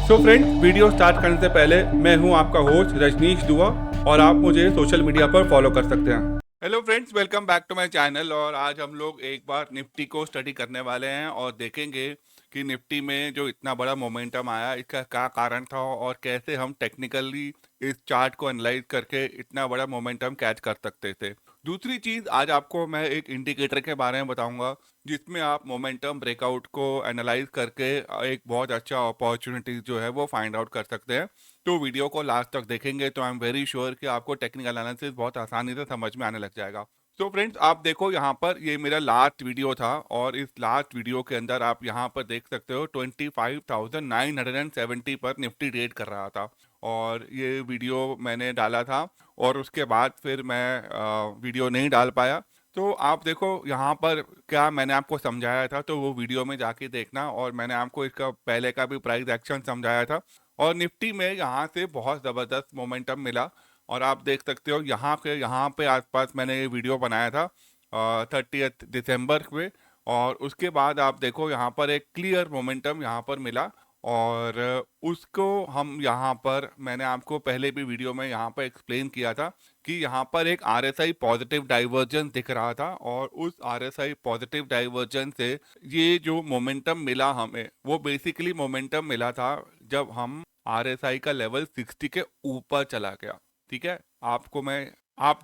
So friends, video start करने से पहले मैं हूं आपका होस्ट रजनीश दुआ और आप मुझे सोशल मीडिया पर फॉलो कर सकते हैं। Hello friends, welcome back to my channel. और आज हम लोग एक बार निफ्टी को स्टडी करने वाले हैं और देखेंगे कि निफ्टी में जो इतना बड़ा मोमेंटम आया इसका क्या कारण था और कैसे हम टेक्निकली इस चार्ट को एनालाइज करके इतना बड़ा मोमेंटम कैच कर सकते थे। दूसरी चीज, आज आपको मैं एक इंडिकेटर के बारे में बताऊंगा जिसमें आप मोमेंटम ब्रेकआउट को एनालाइज करके एक बहुत अच्छा अपॉर्चुनिटी जो है वो फाइंड आउट कर सकते हैं। तो वीडियो को लास्ट तक देखेंगे तो आई एम वेरी श्योर कि आपको टेक्निकल एनालिसिस बहुत आसानी से समझ में आने लग जाएगा। तो फ्रेंड्स, आप देखो यहाँ पर ये मेरा लास्ट वीडियो था और इस लास्ट वीडियो के अंदर आप यहाँ पर देख सकते हो 25,970 पर निफ्टी ट्रेड कर रहा था और ये वीडियो मैंने डाला था और उसके बाद फिर मैं वीडियो नहीं डाल पाया। तो आप देखो यहाँ पर क्या मैंने आपको समझाया था, तो वो वीडियो में जाके देखना। और मैंने आपको इसका पहले का भी प्राइस एक्शन समझाया था और निफ्टी में यहाँ से बहुत ज़बरदस्त मोमेंटम मिला और आप देख सकते हो यहाँ पे आसपास मैंने ये वीडियो बनाया था 30 दिसंबर पे। और उसके बाद आप देखो यहाँ पर एक क्लियर मोमेंटम यहाँ पर मिला और उसको हम यहाँ पर मैंने आपको पहले भी वीडियो में यहाँ पर एक्सप्लेन किया था कि यहाँ पर एक RSI पॉजिटिव डाइवर्जेंस दिख रहा था और उस RSI पॉजिटिव डाइवर्जेंस से ये जो मोमेंटम मिला हमें वो बेसिकली मोमेंटम मिला था जब हम RSI का लेवल 60 के ऊपर चला गया। ठीक है, आप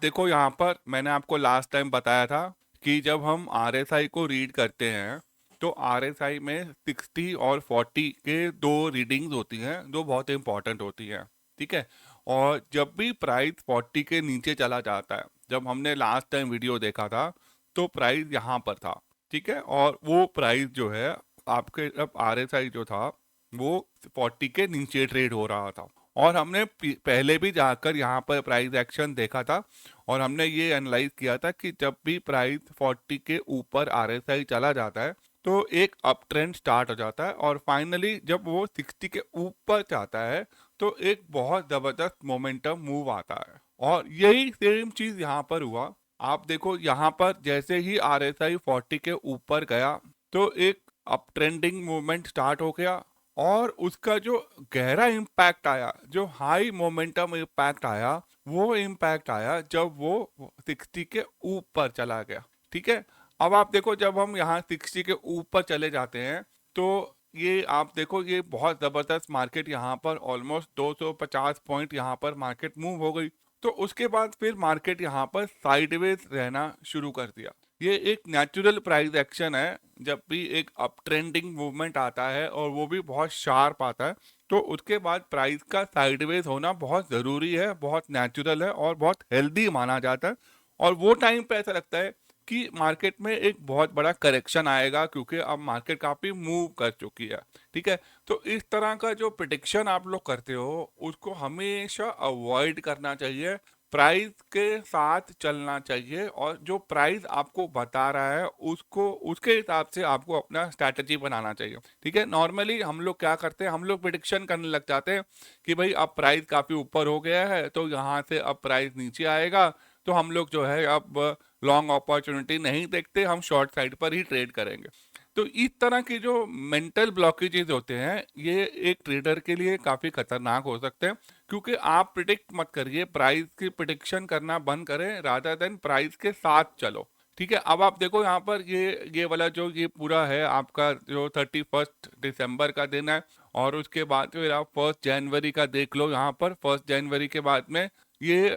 देखो यहाँ पर मैंने आपको लास्ट टाइम बताया था कि जब हम RSI को रीड करते हैं तो RSI में 60 और 40 के दो रीडिंग्स होती हैं जो बहुत इंपॉर्टेंट होती हैं। ठीक है, और जब भी प्राइस 40 के नीचे चला जाता है, जब हमने लास्ट टाइम वीडियो देखा था तो प्राइस यहाँ पर था। ठीक है, और वो प्राइस जो है आपके जब RSI जो था वो 40 के नीचे ट्रेड हो रहा था और हमने पहले भी जाकर यहाँ पर प्राइस एक्शन देखा था और हमने ये एनालाइज किया था कि जब भी प्राइस 40 के ऊपर RSI चला जाता है तो एक अप ट्रेंड स्टार्ट हो जाता है और फाइनली जब वो 60 के ऊपर जाता है तो एक बहुत जबरदस्त मोमेंटम मूव आता है और यही सेम चीज यहाँ पर हुआ। आप देखो यहाँ पर जैसे ही RSI 40 के ऊपर गया तो एक अप ट्रेंडिंग मूवमेंट स्टार्ट हो गया और उसका जो गहरा इम्पैक्ट आया, जो हाई मोमेंटम इम्पैक्ट आया, वो इम्पैक्ट आया जब वो 60 के ऊपर चला गया। ठीक है, अब आप देखो जब हम यहाँ 60 के ऊपर चले जाते हैं तो ये आप देखो ये बहुत ज़बरदस्त मार्केट यहाँ पर ऑलमोस्ट 250 पॉइंट यहाँ पर मार्केट मूव हो गई। तो उसके बाद फिर मार्केट यहाँ पर साइडवेज रहना शुरू कर दिया। ये एक नेचुरल प्राइस एक्शन है। जब भी एक अप ट्रेंडिंग मूवमेंट आता है और वो भी बहुत शार्प आता है तो उसके बाद प्राइस का साइडवेज होना बहुत ज़रूरी है, बहुत नेचुरल है और बहुत हेल्दी माना जाता है। और वो टाइम पे ऐसा लगता है कि मार्केट में एक बहुत बड़ा करेक्शन आएगा क्योंकि अब मार्केट काफ़ी मूव कर चुकी है। ठीक है, तो इस तरह का जो प्रिडिक्शन आप लोग करते हो उसको हमेशा अवॉइड करना चाहिए, प्राइस के साथ चलना चाहिए और जो प्राइस आपको बता रहा है उसको उसके हिसाब से आपको अपना स्ट्रैटेजी बनाना चाहिए। ठीक है, नॉर्मली हम लोग क्या करते हैं, हम लोग प्रिडिक्शन करने लग जाते हैं कि भाई अब प्राइस काफ़ी ऊपर हो गया है तो यहाँ से अब प्राइस नीचे आएगा तो हम लोग जो है अब लॉन्ग अपॉर्चुनिटी नहीं देखते, हम शॉर्ट साइड पर ही ट्रेड करेंगे। तो इस तरह के जो मेंटल ब्लॉकेजेस होते हैं ये एक ट्रेडर के लिए काफ़ी खतरनाक हो सकते हैं क्योंकि आप प्रिडिक्ट मत करिए, प्राइस की प्रिडिक्शन करना बंद करें, रादर देन प्राइस के साथ चलो। ठीक है, अब आप देखो यहाँ पर ये वाला जो ये पूरा है आपका जो 31 दिसंबर का दिन है और उसके बाद फिर आप 1 जनवरी का देख लो। यहाँ पर 1 जनवरी के बाद में ये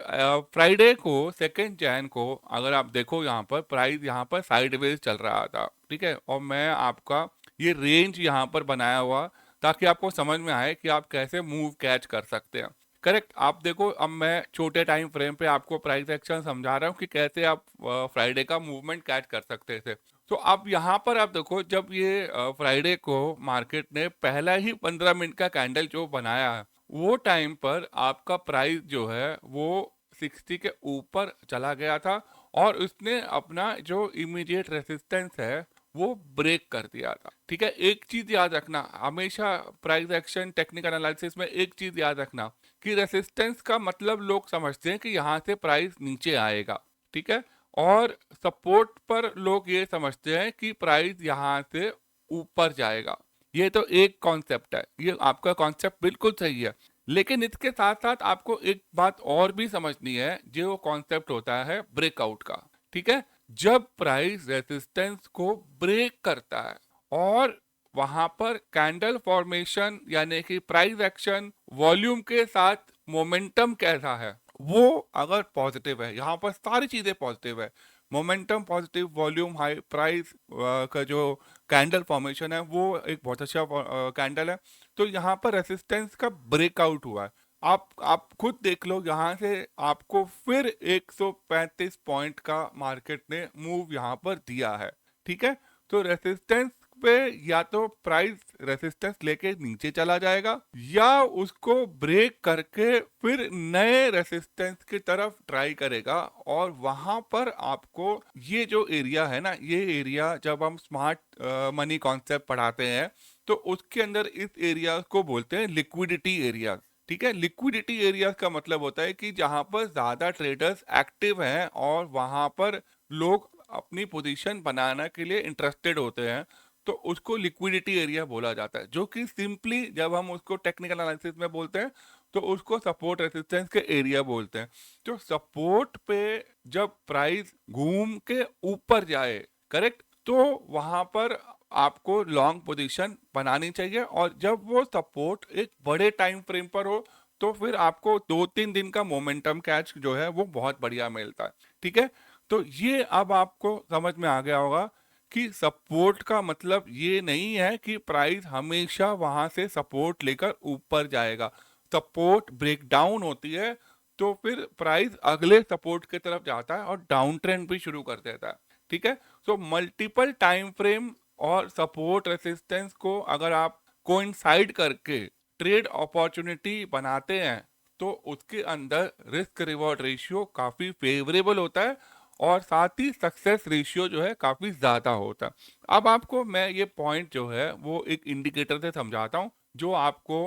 फ्राइडे को 2 जैन को अगर आप देखो यहाँ पर प्राइस यहाँ पर साइडवेज चल रहा था। ठीक है, और मैं आपका ये रेंज यहाँ पर बनाया हुआ ताकि आपको समझ में आए कि आप कैसे मूव कैच कर सकते हैं। करेक्ट, आप देखो अब मैं छोटे टाइम फ्रेम पे आपको प्राइस एक्शन समझा रहा हूँ कि कैसे आप फ्राइडे का मूवमेंट कैच कर सकते थे। तो अब यहाँ पर आप देखो जब ये फ्राइडे को मार्केट ने पहला ही 15 मिनट का कैंडल जो बनाया है वो टाइम पर आपका प्राइस जो है वो 60 के ऊपर चला गया था और उसने अपना जो इमीडिएट रेसिस्टेंस है वो ब्रेक कर दिया था। ठीक है, एक चीज याद रखना हमेशा प्राइस एक्शन टेक्निकल एनालिसिस में, एक चीज याद रखना कि रेसिस्टेंस का मतलब लोग समझते हैं कि यहाँ से प्राइस नीचे आएगा। ठीक है, और सपोर्ट पर लोग ये समझते हैं कि प्राइस यहाँ से ऊपर जाएगा। ये तो एक कॉन्सेप्ट है, ये आपका कॉन्सेप्ट बिल्कुल सही है, लेकिन इसके साथ साथ आपको एक बात और भी समझनी है, जो कॉन्सेप्ट होता है ब्रेकआउट का। ठीक है, जब प्राइस रेजिस्टेंस को ब्रेक करता है और वहां पर कैंडल फॉर्मेशन यानी कि प्राइस एक्शन वॉल्यूम के साथ मोमेंटम कैसा है, वो अगर पॉजिटिव है, यहाँ पर सारी चीजें पॉजिटिव है, momentum positive, volume high, price का जो कैंडल फॉर्मेशन है वो एक बहुत अच्छा कैंडल है, तो यहाँ पर रेसिस्टेंस का ब्रेकआउट हुआ है। आप खुद देख लो, यहाँ से आपको फिर 135 पॉइंट का मार्केट ने मूव यहाँ पर दिया है। ठीक है, तो रेसिस्टेंस पे या तो प्राइस रेसिस्टेंस लेके नीचे चला जाएगा या उसको ब्रेक करके फिर नए रेसिस्टेंस की तरफ ट्राई करेगा, और वहां पर आपको ये जो एरिया है ना, ये एरिया जब हम स्मार्ट मनी कॉन्सेप्ट पढ़ाते हैं तो उसके अंदर इस एरिया को बोलते हैं लिक्विडिटी एरिया। ठीक है, लिक्विडिटी एरिया का मतलब होता है कि जहां पर ज्यादा ट्रेडर्स एक्टिव हैं और वहां पर लोग अपनी पोजीशन बनाने के लिए इंटरेस्टेड होते हैं, तो उसको लिक्विडिटी एरिया बोला जाता है, जो कि सिंपली जब हम उसको टेक्निकल एनालिसिस में बोलते हैं तो उसको सपोर्ट रेजिस्टेंस के एरिया बोलते हैं। तो सपोर्ट पे जब प्राइस घूम के ऊपर जाए, करेक्ट, तो वहां पर आपको लॉन्ग पोजीशन बनानी चाहिए, और जब वो सपोर्ट एक बड़े टाइम फ्रेम पर हो तो फिर आपको 2-3 दिन का मोमेंटम कैच जो है वो बहुत बढ़िया मिलता है। ठीक है, तो ये अब आपको समझ में आ गया होगा कि सपोर्ट का मतलब ये नहीं है कि प्राइस हमेशा वहां से सपोर्ट लेकर ऊपर जाएगा। सपोर्ट ब्रेकडाउन होती है तो फिर प्राइस अगले सपोर्ट की तरफ जाता है और डाउन ट्रेंड भी शुरू कर देता है। ठीक है, तो मल्टीपल टाइम फ्रेम और सपोर्ट रेसिस्टेंस को अगर आप कोइंसाइड करके ट्रेड अपॉर्चुनिटी बनाते हैं तो उसके अंदर रिस्क रिवॉर्ड रेशियो काफी फेवरेबल होता है, और साथ ही सक्सेस रेशियो जो है काफी ज्यादा होता है। अब आपको मैं ये पॉइंट जो है वो एक इंडिकेटर से समझाता हूँ, जो आपको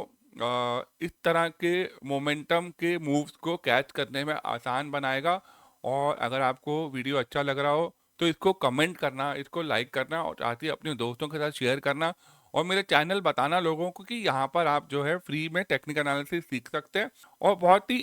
इस तरह के मोमेंटम के मूव्स को कैच करने में आसान बनाएगा। और अगर आपको वीडियो अच्छा लग रहा हो तो इसको कमेंट करना, इसको लाइक करना, और साथ ही अपने दोस्तों के साथ शेयर करना, और मेरे चैनल बताना लोगों को कि यहाँ पर आप जो है फ्री में टेक्निकल एनालिसिस सीख सकते हैं, और बहुत ही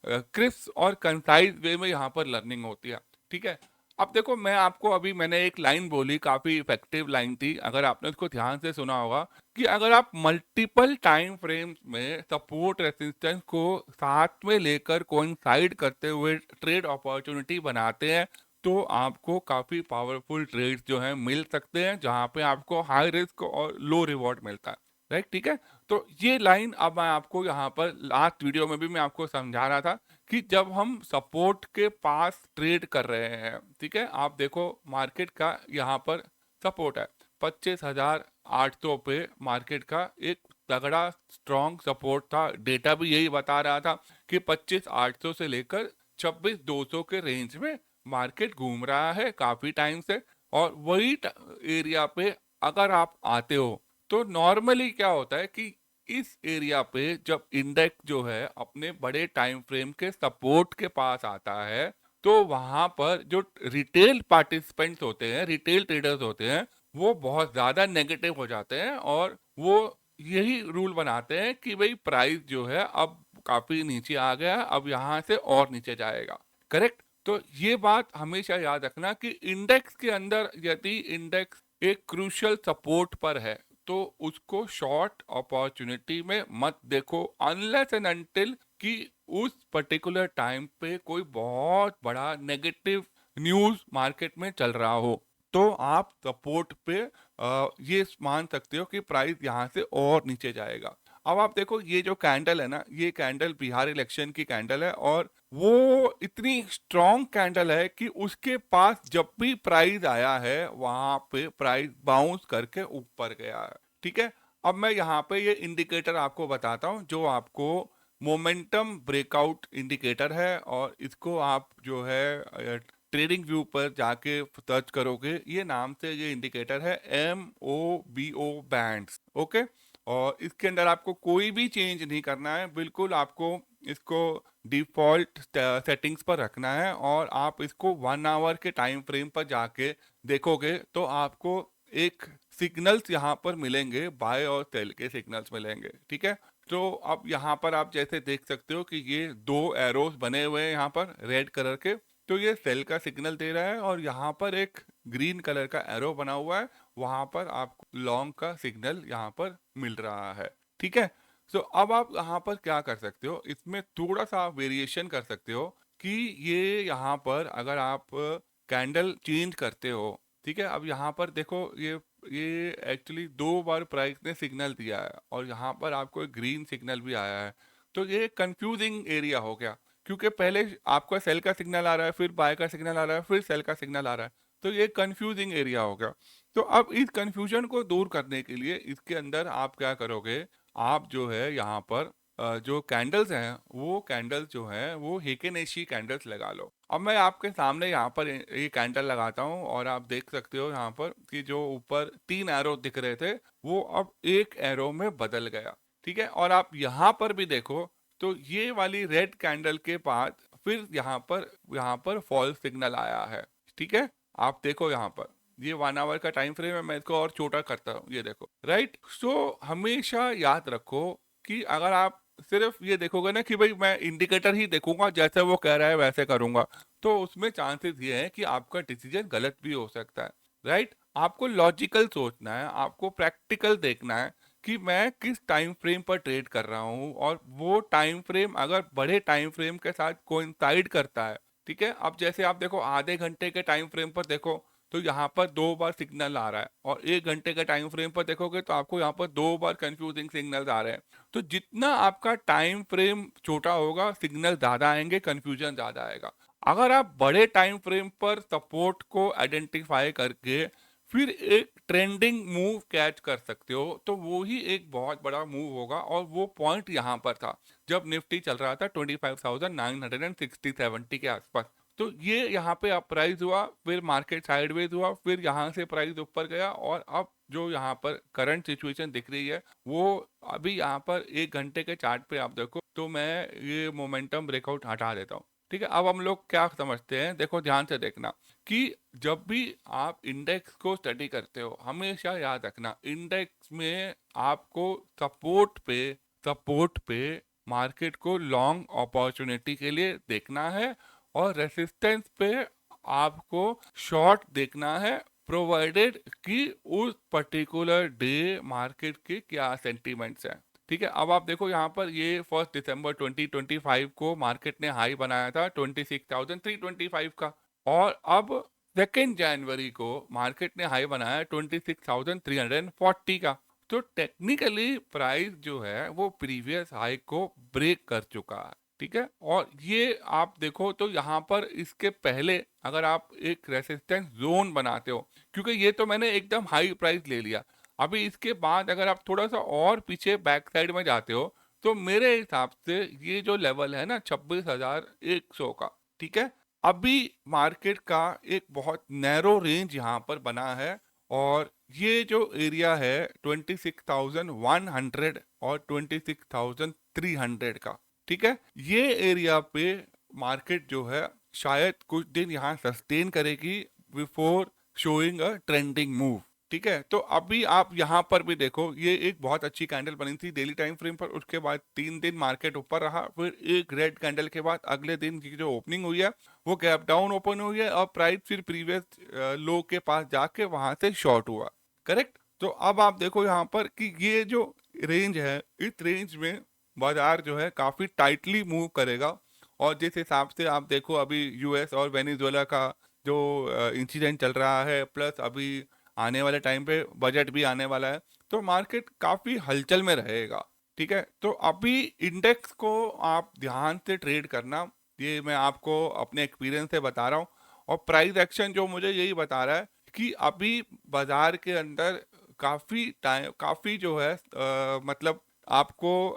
क्रिस्प और कंसाइज वे में यहाँ पर लर्निंग होती है। ठीक है, अब देखो, मैं आपको अभी मैंने एक लाइन बोली, काफी इफेक्टिव लाइन थी, अगर आपने उसको ध्यान से सुना होगा, कि अगर आप मल्टीपल टाइम फ्रेम्स में सपोर्ट रेसिस्टेंस को साथ में लेकर कोइंसाइड करते हुए ट्रेड अपॉर्चुनिटी बनाते हैं तो आपको काफी पावरफुल ट्रेड्स जो हैं मिल सकते हैं, जहां पे आपको हाई रिस्क और लो रिवॉर्ड मिलता है। राइट, ठीक है, तो ये लाइन अब मैं आपको यहाँ पर लास्ट वीडियो में भी मैं आपको समझा रहा था कि जब हम सपोर्ट के पास ट्रेड कर रहे हैं, ठीक है, आप देखो मार्केट का यहाँ पर सपोर्ट है 25,800 पे, मार्केट का एक तगड़ा स्ट्रॉन्ग सपोर्ट था, डेटा भी यही बता रहा था कि 25,800 से लेकर 26,200 के रेंज में मार्केट घूम रहा है काफी टाइम से, और वही एरिया पे अगर आप आते हो तो नॉर्मली क्या होता है कि इस एरिया पे जब इंडेक्स जो है अपने बड़े टाइम फ्रेम के सपोर्ट के पास आता है, तो वहां पर जो रिटेल पार्टिसिपेंट्स होते हैं, रिटेल ट्रेडर्स होते हैं, वो बहुत ज्यादा नेगेटिव हो जाते हैं, और वो यही रूल बनाते हैं कि भाई प्राइस जो है अब काफी नीचे आ गया, अब यहाँ से और नीचे जाएगा। करेक्ट, तो ये बात हमेशा याद रखना कि इंडेक्स के अंदर यदि इंडेक्स एक क्रूशियल सपोर्ट पर है तो उसको शॉर्ट अपॉर्चुनिटी में मत देखो, अनलेस एंड अनटिल कि उस पर्टिकुलर टाइम पे कोई बहुत बड़ा नेगेटिव न्यूज मार्केट में चल रहा हो, तो आप सपोर्ट पे ये मान सकते हो कि प्राइस यहाँ से और नीचे जाएगा। अब आप देखो, ये जो कैंडल है ना, ये कैंडल बिहार इलेक्शन की कैंडल है, और वो इतनी स्ट्रॉन्ग कैंडल है कि उसके पास जब भी प्राइस आया है वहां पे प्राइस बाउंस करके ऊपर गया है। ठीक है, अब मैं यहाँ पे ये इंडिकेटर आपको बताता हूँ, जो आपको मोमेंटम ब्रेकआउट इंडिकेटर है, और इसको आप जो है ट्रेडिंग व्यू पर जाके सर्च करोगे, ये नाम से ये इंडिकेटर है MOBO बैंड्स। ओके, और इसके अंदर आपको कोई भी चेंज नहीं करना है, बिल्कुल आपको इसको डिफॉल्ट सेटिंग्स पर रखना है, और आप इसको 1 आवर के टाइम फ्रेम पर जाके देखोगे तो आपको एक सिग्नल्स यहाँ पर मिलेंगे, बाय और सेल के सिग्नल्स मिलेंगे, ठीक है। तो अब यहाँ पर आप जैसे देख सकते हो कि ये दो एरोस बने हुए हैं यहाँ पर रेड कलर के, तो ये सेल का सिग्नल दे रहा है, और यहाँ पर एक ग्रीन कलर का एरो बना हुआ है, वहां पर आपको लॉन्ग का सिग्नल यहाँ पर मिल रहा है, ठीक है। तो अब आप यहाँ पर क्या कर सकते हो, इसमें थोड़ा सा वेरिएशन कर सकते हो कि ये यहाँ पर अगर आप कैंडल चेंज करते हो, ठीक है। अब यहाँ पर देखो ये एक्चुअली 2 बार प्राइस ने सिग्नल दिया है, और यहाँ पर आपको एक ग्रीन सिग्नल भी आया है, तो ये कंफ्यूजिंग एरिया हो गया, क्योंकि पहले आपका सेल का सिग्नल आ रहा है, फिर बाय का सिग्नल आ रहा है, फिर सेल का सिग्नल आ रहा है, तो ये कंफ्यूजिंग एरिया हो गया। तो अब इस कंफ्यूजन को दूर करने के लिए इसके अंदर आप क्या करोगे, आप जो है यहाँ पर जो कैंडल्स हैं, वो कैंडल्स जो हैं वो हेकेनेशी कैंडल्स लगा लो। अब मैं आपके सामने यहाँ पर ये कैंडल लगाता हूँ, और आप देख सकते हो यहाँ पर कि जो ऊपर 3 एरो दिख रहे थे वो अब एक एरो में बदल गया, ठीक है। और आप यहाँ पर भी देखो तो ये वाली रेड कैंडल के बाद फिर यहाँ पर फॉल्स सिग्नल आया है, ठीक है। आप देखो यहाँ पर ये 1 आवर का टाइम फ्रेम है, मैं इसको और छोटा करता हूँ, ये देखो, राइट। सो हमेशा याद रखो कि अगर आप सिर्फ ये देखोगे ना कि भाई मैं इंडिकेटर ही देखूंगा, जैसे वो कह रहा है वैसे करूंगा, तो उसमें चांसेस ये है कि आपका डिसीजन गलत भी हो सकता है, राइट। आपको लॉजिकल सोचना है, आपको प्रैक्टिकल देखना है कि मैं किस टाइम फ्रेम पर ट्रेड कर रहा हूँ, और वो टाइम फ्रेम अगर बड़े टाइम फ्रेम के साथ कोइंसाइड करता है, ठीक है। अब जैसे आप देखो आधे घंटे के टाइम फ्रेम पर देखो तो यहाँ पर 2 बार सिग्नल आ रहा है, और 1 घंटे के टाइम फ्रेम पर देखोगे तो आपको यहाँ पर 2 बार कंफ्यूजिंग सिग्नल्स आ रहे हैं। तो जितना आपका टाइम फ्रेम छोटा होगा, सिग्नल ज्यादा आएंगे, कंफ्यूजन ज्यादा आएगा। अगर आप बड़े टाइम फ्रेम पर सपोर्ट को आइडेंटिफाई करके फिर एक ट्रेंडिंग मूव कैच कर सकते हो, तो वो ही एक बहुत बड़ा मूव होगा। और वो पॉइंट यहाँ पर था जब निफ्टी चल रहा था 25,960-70 के आसपास। तो ये यहाँ पे अप प्राइस हुआ, फिर मार्केट साइडवेज हुआ, फिर यहाँ से प्राइस ऊपर गया, और अब जो यहाँ पर करंट सिचुएशन दिख रही है वो अभी यहाँ पर 1 घंटे के चार्ट पे आप देखो तो मैं ये मोमेंटम ब्रेकआउट हटा देता हूँ, ठीक है। अब हम लोग क्या समझते हैं, देखो ध्यान से देखना कि जब भी आप इंडेक्स को स्टडी करते हो, हमेशा याद रखना इंडेक्स में आपको सपोर्ट पे मार्केट को लॉन्ग अपॉर्चुनिटी के लिए देखना है, और रेसिस्टेंस पे आपको शॉर्ट देखना है, प्रोवाइडेड कि उस पर्टिकुलर डे मार्केट के क्या सेंटीमेंट्स हैं, ठीक है। अब आप देखो यहाँ पर ये 1 दिसंबर 2025 को मार्केट ने हाई बनाया था 26,325 का, और अब 2 जनवरी को मार्केट ने हाई बनाया 26,340 का। तो टेक्निकली प्राइस जो है वो प्रीवियस हाई को ब्रेक कर चुका है, ठीक है। और ये आप देखो तो यहाँ पर इसके पहले अगर आप एक रेसिस्टेंस जोन बनाते हो, क्योंकि ये तो मैंने एकदम हाई प्राइस ले लिया, अभी इसके बाद अगर आप थोड़ा सा और पीछे बैक साइड में जाते हो तो मेरे हिसाब से ये जो लेवल है ना 26,100 का, ठीक है। अभी मार्केट का एक बहुत नैरो रेंज यहाँ पर बना है, और ये जो एरिया है 26,100 और 26,300 का, ठीक है। ये एरिया पे मार्केट जो है शायद कुछ दिन यहाँ सस्टेन करेगी before showing a trending move, ठीक है। तो अभी आप यहाँ पर भी देखो ये एक बहुत अच्छी कैंडल बनी थी डेली टाइम फ्रेम पर, उसके बाद 3 दिन मार्केट ऊपर रहा, फिर एक रेड कैंडल के बाद अगले दिन की जो ओपनिंग हुई है वो गैप डाउन ओपन हुई है, और प्राइस फिर प्रीवियस लो के पास जाके वहां से शॉर्ट हुआ, करेक्ट। तो अब आप देखो यहाँ पर कि ये जो रेंज है, इस रेंज में बाजार जो है काफी टाइटली मूव करेगा, और जिस हिसाब से आप देखो अभी यूएस और वेनेजुएला का जो इंसिडेंट चल रहा है, प्लस अभी आने वाले टाइम पे बजट भी आने वाला है, तो मार्केट काफी हलचल में रहेगा, ठीक है। तो अभी इंडेक्स को आप ध्यान से ट्रेड करना, ये मैं आपको अपने एक्सपीरियंस से बता रहा हूँ। और प्राइस एक्शन जो मुझे यही बता रहा है कि अभी बाजार के अंदर काफी जो है मतलब आपको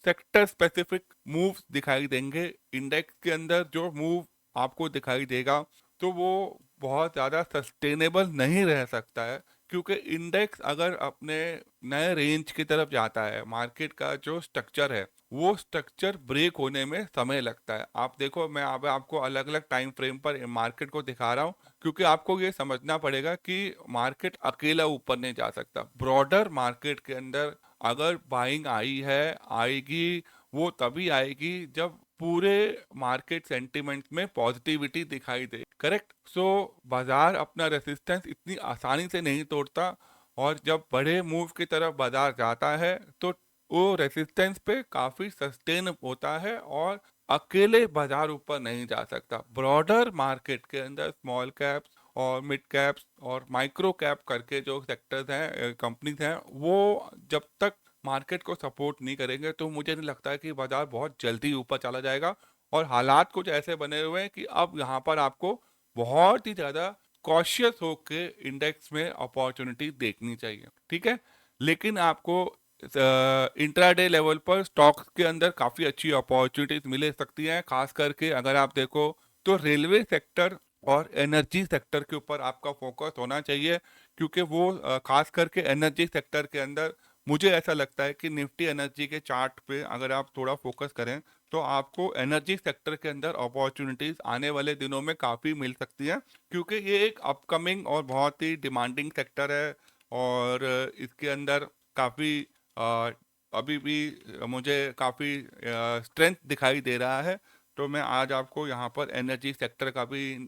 सेक्टर स्पेसिफिक मूव्स दिखाई देंगे। इंडेक्स के अंदर जो मूव आपको दिखाई देगा तो वो बहुत ज़्यादा सस्टेनेबल नहीं रह सकता है, क्योंकि इंडेक्स अगर अपने नए रेंज की तरफ जाता है, मार्केट का जो स्ट्रक्चर है वो स्ट्रक्चर ब्रेक होने में समय लगता है। आप देखो, मैं अब आपको अलग अलग टाइम फ्रेम पर मार्केट को दिखा रहा हूँ, क्योंकि आपको ये समझना पड़ेगा कि मार्केट अकेला ऊपर नहीं जा सकता। ब्रॉडर मार्केट के अंदर अगर बाइंग आई है, आएगी, वो तभी आएगी जब पूरे मार्केट सेंटिमेंट में पॉजिटिविटी दिखाई दे। करेक्ट। सो बाजार अपना रेसिस्टेंस इतनी आसानी से नहीं तोड़ता, और जब बड़े मूव की तरफ बाजार जाता है तो वो रेसिस्टेंस पे काफी सस्टेन होता है, और अकेले बाजार ऊपर नहीं जा सकता। ब्रॉडर मार्केट के अंदर स्मॉल कैप्स और मिड कैप्स और माइक्रो कैप करके जो सेक्टर्स हैं, कंपनीज हैं, वो जब तक मार्केट को सपोर्ट नहीं करेंगे तो मुझे नहीं लगता है कि बाजार बहुत जल्दी ऊपर चला जाएगा। और हालात कुछ ऐसे बने हुए हैं कि अब यहाँ पर आपको बहुत ही ज्यादा कॉशियस होके इंडेक्स में अपॉर्चुनिटी देखनी चाहिए। ठीक है। लेकिन आपको इंट्राडे लेवल पर स्टॉक्स के अंदर काफी अच्छी अपॉर्चुनिटीज मिल सकती हैं। खास करके अगर आप देखो तो रेलवे सेक्टर और एनर्जी सेक्टर के ऊपर आपका फोकस होना चाहिए, क्योंकि वो खास करके एनर्जी सेक्टर के अंदर मुझे ऐसा लगता है कि निफ्टी एनर्जी के चार्ट पे अगर आप थोड़ा फोकस करें तो आपको एनर्जी सेक्टर के अंदर अपॉर्चुनिटीज आने वाले दिनों में काफ़ी मिल सकती हैं, क्योंकि ये एक अपकमिंग और बहुत ही डिमांडिंग सेक्टर है। और इसके अंदर काफ़ी अभी भी मुझे काफ़ी स्ट्रेंथ दिखाई दे रहा है। तो मैं आज आपको यहाँ पर एनर्जी सेक्टर का भी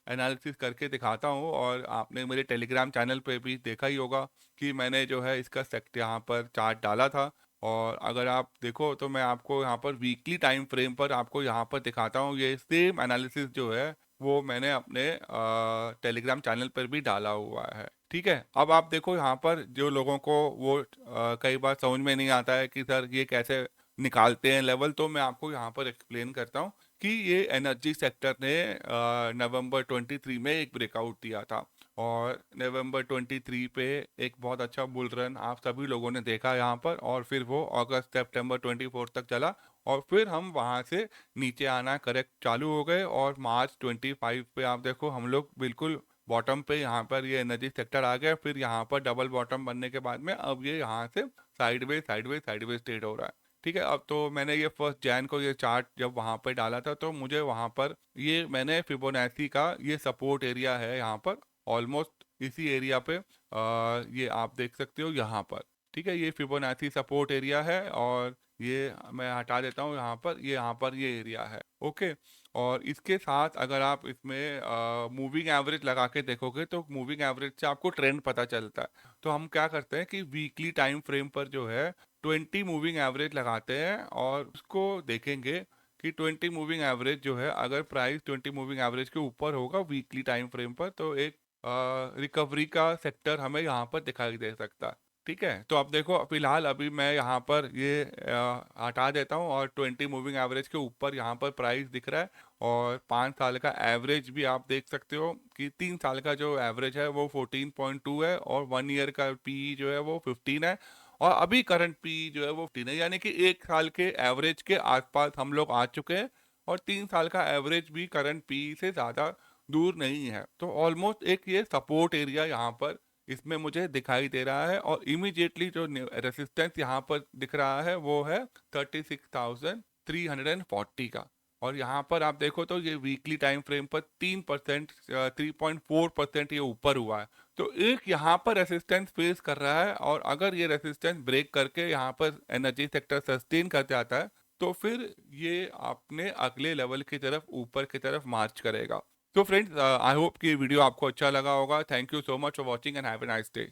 एनालिसिस करके दिखाता हूँ, और आपने मेरे टेलीग्राम चैनल पे भी देखा ही होगा कि मैंने जो है इसका सेक्ट यहाँ पर चार्ट डाला था। और अगर आप देखो तो मैं आपको यहाँ पर वीकली टाइम फ्रेम पर आपको यहाँ पर दिखाता हूँ। ये सेम एनालिसिस जो है वो मैंने अपने टेलीग्राम चैनल पर भी डाला हुआ है। ठीक है। अब आप देखो यहाँ पर जो लोगों को वो कई बार समझ में नहीं आता है कि सर ये कैसे निकालते हैं लेवल, तो मैं आपको यहाँ पर एक्सप्लेन करता हूँ कि ये एनर्जी सेक्टर ने नवंबर 23 में एक ब्रेकआउट दिया था, और नवंबर 23 पे एक बहुत अच्छा बुल रन आप सभी लोगों ने देखा यहाँ पर, और फिर वो अगस्त सितंबर 24 तक चला, और फिर हम वहाँ से नीचे आना करेक्ट चालू हो गए, और मार्च 25 पे आप देखो हम लोग बिल्कुल बॉटम पे यहाँ पर ये एनर्जी सेक्टर आ गया। फिर यहाँ पर डबल बॉटम बनने के बाद में अब ये यहाँ से साइडवेज साइडवेज साइडवेज ट्रेड हो रहा है। ठीक है। अब तो मैंने ये 1 जैन को ये चार्ट जब वहाँ पे डाला था तो मुझे वहाँ पर ये मैंने फिबोनाची का ये सपोर्ट एरिया है यहाँ पर ऑलमोस्ट इसी एरिया पे ये आप देख सकते हो यहाँ पर। ठीक है। ये फिबोनाची सपोर्ट एरिया है, और ये मैं हटा देता हूँ यहाँ पर ये एरिया है। ओके। और इसके साथ अगर आप इसमें मूविंग एवरेज लगा के देखोगे तो मूविंग एवरेज से आपको ट्रेंड पता चलता है। तो हम क्या करते हैं कि वीकली टाइम फ्रेम पर जो है 20 मूविंग एवरेज लगाते हैं, और उसको देखेंगे कि 20 मूविंग एवरेज जो है अगर प्राइस 20 मूविंग एवरेज के ऊपर होगा वीकली टाइम फ्रेम पर तो एक रिकवरी का सेक्टर हमें यहाँ पर दिखाई दे सकता है। ठीक है। तो अब देखो फिलहाल अभी मैं यहाँ पर ये हटा देता हूँ, और 20 मूविंग एवरेज के ऊपर यहाँ पर प्राइस दिख रहा है, और 5 साल का एवरेज भी आप देख सकते हो कि 3 साल का जो एवरेज है वो 14.2 है, और 1 ईयर का पी जो है वो 15 है, और अभी करंट पी जो है वो 15 है। यानी कि 1 साल के एवरेज के आसपास हम लोग आ चुके हैं, और 3 साल का एवरेज भी करंट पी से ज़्यादा दूर नहीं है। तो ऑलमोस्ट एक ये सपोर्ट एरिया यहाँ पर इसमें मुझे दिखाई दे रहा है, और इमीडिएटली जो रेसिस्टेंस यहाँ पर दिख रहा है वो है 36,340 का। और यहाँ पर आप देखो तो ये वीकली टाइम फ्रेम पर 3% 3.4% ये ऊपर हुआ है। तो एक यहाँ पर रेसिस्टेंस फेस कर रहा है, और अगर ये रेसिस्टेंस ब्रेक करके यहाँ पर एनर्जी सेक्टर सस्टेन कर जाता है तो फिर ये अपने अगले लेवल की तरफ ऊपर की तरफ मार्च करेगा। तो फ्रेंड्स, आई होप कि वीडियो आपको अच्छा लगा होगा। Thank you so much for watching and have a nice day.